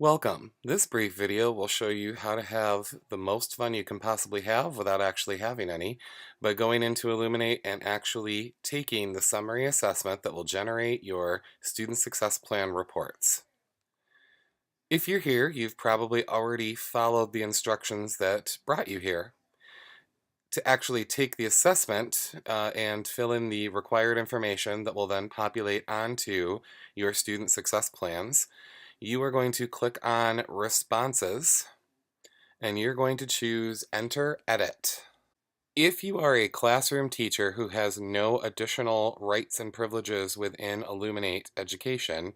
Welcome. This brief video will show you how to have the most fun you can possibly have without actually having any by going into Illuminate and actually taking the summary assessment that will generate your Student Success Plan reports. If you're here, you've probably already followed the instructions that brought you here. To actually take the assessment and fill in the required information that will then populate onto your Student Success Plans, you are going to click on Responses and you're going to choose Enter Edit. If you are a classroom teacher who has no additional rights and privileges within Illuminate Education,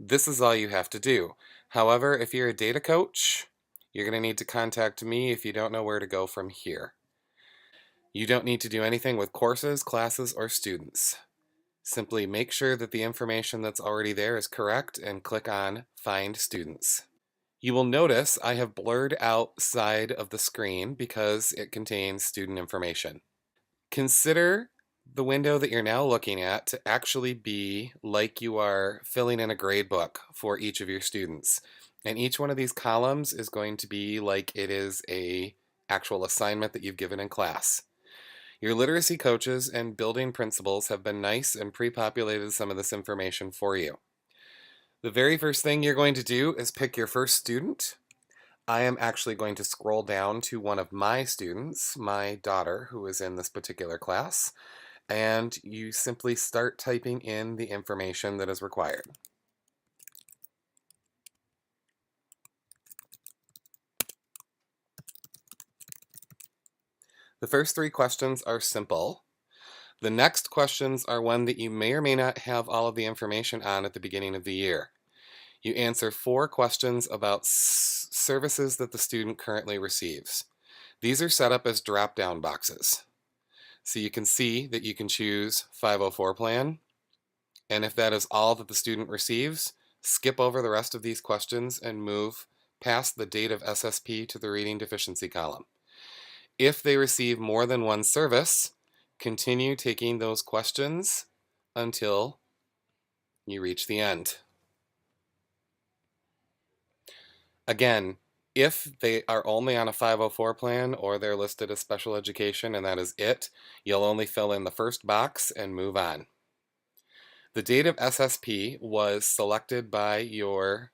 this is all you have to do. However, if you're a data coach, you're going to need to contact me if you don't know where to go from here. You don't need to do anything with courses, classes, or students. Simply make sure that the information that's already there is correct and click on Find Students. You will notice I have blurred outside of the screen because it contains student information. Consider the window that you're now looking at to actually be like you are filling in a grade book for each of your students. And each one of these columns is going to be like it is an actual assignment that you've given in class. Your literacy coaches and building principals have been nice and pre-populated some of this information for you. The very first thing you're going to do is pick your first student. I am actually going to scroll down to one of my students, my daughter, who is in this particular class, and you simply start typing in the information that is required. The first three questions are simple. The next questions are one that you may or may not have all of the information on at the beginning of the year. You answer 4 questions about services that the student currently receives. These are set up as drop-down boxes. So you can see that you can choose 504 plan, and if that is all that the student receives, skip over the rest of these questions and move past the date of SSP to the reading deficiency column. If they receive more than one service, continue taking those questions until you reach the end. Again, if they are only on a 504 plan or they're listed as special education and that is it, you'll only fill in the first box and move on. The date of SSP was selected by your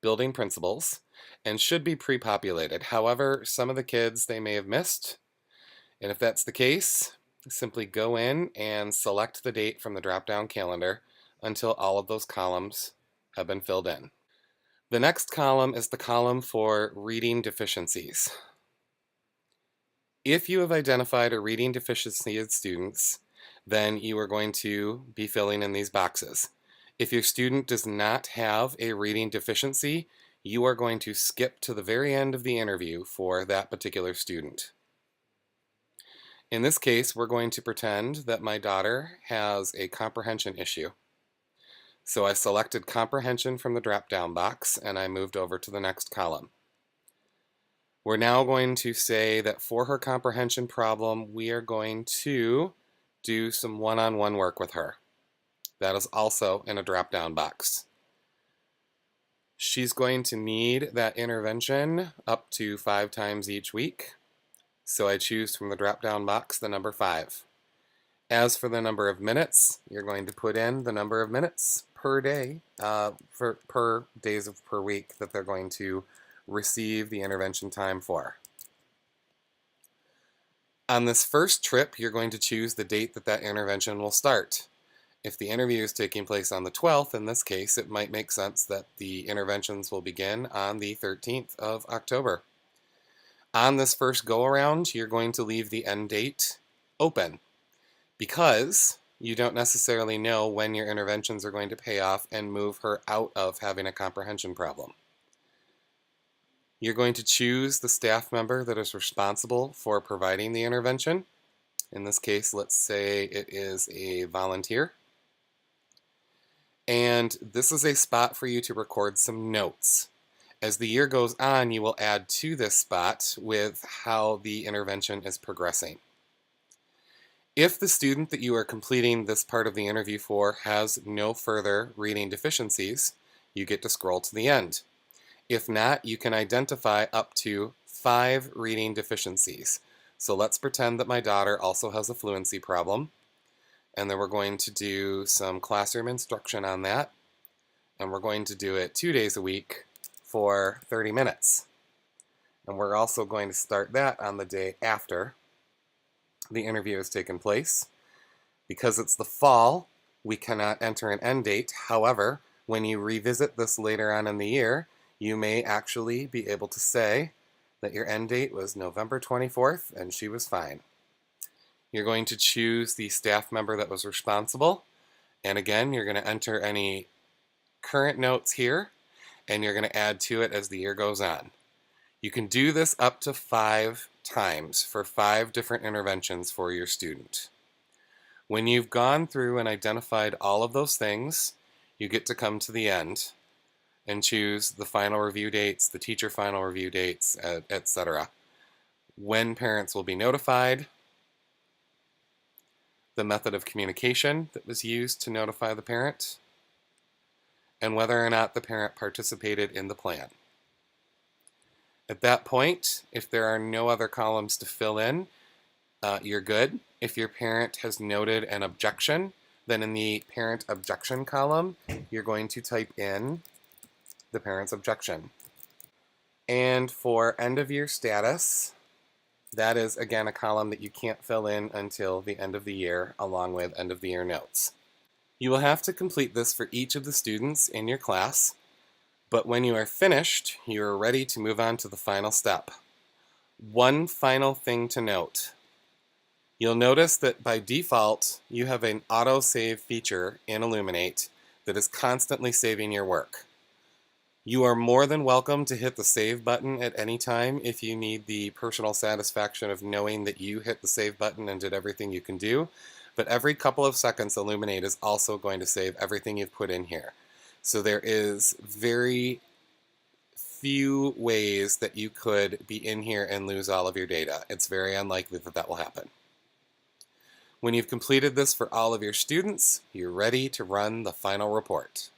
building principals and should be pre-populated. However, some of the kids they may have missed, and if that's the case, simply go in and select the date from the drop-down calendar until all of those columns have been filled in. The next column is the column for reading deficiencies. If you have identified a reading deficiency in students, then you are going to be filling in these boxes. If your student does not have a reading deficiency, you are going to skip to the very end of the interview for that particular student. In this case, we're going to pretend that my daughter has a comprehension issue. So I selected comprehension from the drop-down box and I moved over to the next column. We're now going to say that for her comprehension problem, we are going to do some one-on-one work with her. That is also in a drop-down box. She's going to need that intervention up to 5 times each week. So I choose from the drop-down box the number 5. As for the number of minutes, you're going to put in the number of minutes per day, per days per week that they're going to receive the intervention time for. On this first trip, you're going to choose the date that that intervention will start. If the interview is taking place on the 12th, in this case, it might make sense that the interventions will begin on the 13th of October. On this first go-around, you're going to leave the end date open because you don't necessarily know when your interventions are going to pay off and move her out of having a comprehension problem. You're going to choose the staff member that is responsible for providing the intervention. In this case, let's say it is a volunteer. And this is a spot for you to record some notes. As the year goes on, you will add to this spot with how the intervention is progressing. If the student that you are completing this part of the interview for has no further reading deficiencies, you get to scroll to the end. If not, you can identify up to 5 reading deficiencies. So let's pretend that my daughter also has a fluency problem, and then we're going to do some classroom instruction on that, and we're going to do it 2 days a week for 30 minutes. And we're also going to start that on the day after the interview has taken place. Because it's the fall, we cannot enter an end date. However, when you revisit this later on in the year, you may actually be able to say that your end date was November 24th and she was fine. You're going to choose the staff member that was responsible. And again, you're going to enter any current notes here, and you're going to add to it as the year goes on. You can do this up to 5 times for 5 different interventions for your student. When you've gone through and identified all of those things, you get to come to the end and choose the final review dates, the teacher final review dates, etc. When parents will be notified, the method of communication that was used to notify the parent, and whether or not the parent participated in the plan. At that point, if there are no other columns to fill in, you're good. If your parent has noted an objection, then in the parent objection column, you're going to type in the parent's objection. And for end of year status, that is again a column that you can't fill in until the end of the year, along with end of the year notes. You will have to complete this for each of the students in your class, but when you are finished, you are ready to move on to the final step. One final thing to note. You'll notice that by default, you have an auto-save feature in Illuminate that is constantly saving your work. You are more than welcome to hit the save button at any time if you need the personal satisfaction of knowing that you hit the save button and did everything you can do. But every couple of seconds, Illuminate is also going to save everything you've put in here. So there is very few ways that you could be in here and lose all of your data. It's very unlikely that that will happen. When you've completed this for all of your students, you're ready to run the final report.